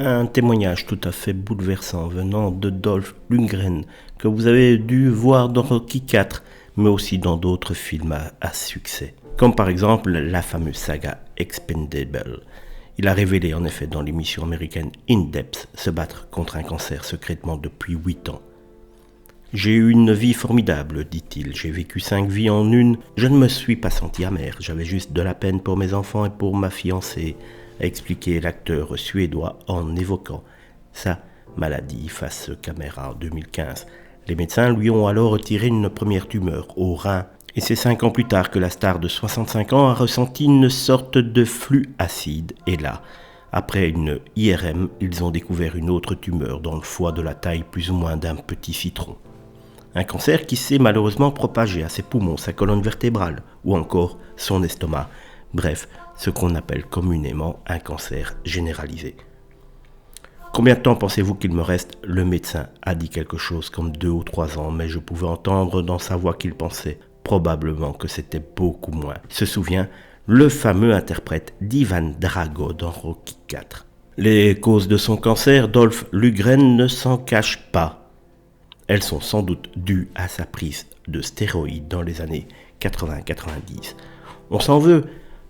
Un témoignage tout à fait bouleversant venant de Dolph Lundgren, que vous avez dû voir dans Rocky IV, mais aussi dans d'autres films à succès, comme par exemple la fameuse saga Expendable. Il a révélé en effet dans l'émission américaine In Depth se battre contre un cancer secrètement depuis 8 ans. J'ai eu une vie formidable, dit-il. J'ai vécu 5 vies en une. Je ne me suis pas senti amer. J'avais juste de la peine pour mes enfants et pour ma fiancée, a expliqué l'acteur suédois en évoquant sa maladie face caméra en 2015. Les médecins lui ont alors retiré une première tumeur au rein. Et c'est 5 ans plus tard que la star de 65 ans a ressenti une sorte de flux acide. Et là, après une IRM, ils ont découvert une autre tumeur dans le foie de la taille plus ou moins d'un petit citron. Un cancer qui s'est malheureusement propagé à ses poumons, sa colonne vertébrale ou encore son estomac. Bref, ce qu'on appelle communément un cancer généralisé. Combien de temps pensez-vous qu'il me reste ? Le médecin a dit quelque chose comme 2 ou 3 ans, mais je pouvais entendre dans sa voix qu'il pensait probablement que c'était beaucoup moins. Se souvient le fameux interprète d'Ivan Drago dans Rocky IV. Les causes de son cancer, Dolph Lundgren ne s'en cache pas. Elles sont sans doute dues à sa prise de stéroïdes dans les années 80-90. On s'en veut.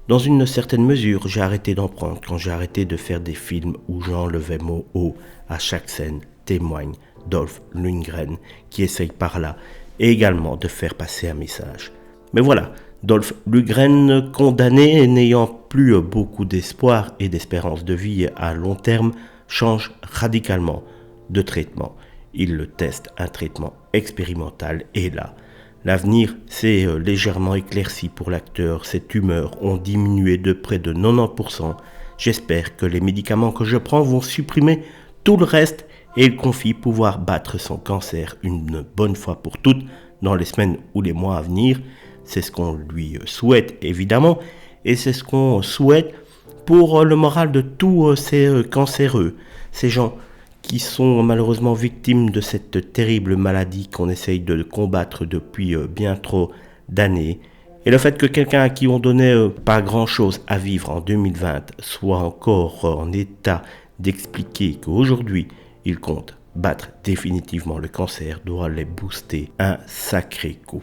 Dans une certaine mesure, j'ai arrêté d'en prendre quand j'ai arrêté de faire des films où j'enlevais mot haut à chaque scène, témoigne Dolph Lundgren, qui essaye par là également de faire passer un message. Mais voilà, Dolph Lundgren, condamné et n'ayant plus beaucoup d'espoir et d'espérance de vie à long terme, change radicalement de traitement. Il teste un traitement expérimental et là, l'avenir s'est légèrement éclairci pour l'acteur. Ses tumeurs ont diminué de près de 90%. J'espère que les médicaments que je prends vont supprimer tout le reste et il confie pouvoir battre son cancer une bonne fois pour toutes dans les semaines ou les mois à venir. C'est ce qu'on lui souhaite évidemment et c'est ce qu'on souhaite pour le moral de tous ces cancéreux, ces gens qui sont malheureusement victimes de cette terrible maladie qu'on essaye de combattre depuis bien trop d'années. Et le fait que quelqu'un à qui on donnait pas grand-chose à vivre en 2020 soit encore en état d'expliquer qu'aujourd'hui, il compte battre définitivement le cancer doit les booster un sacré coup.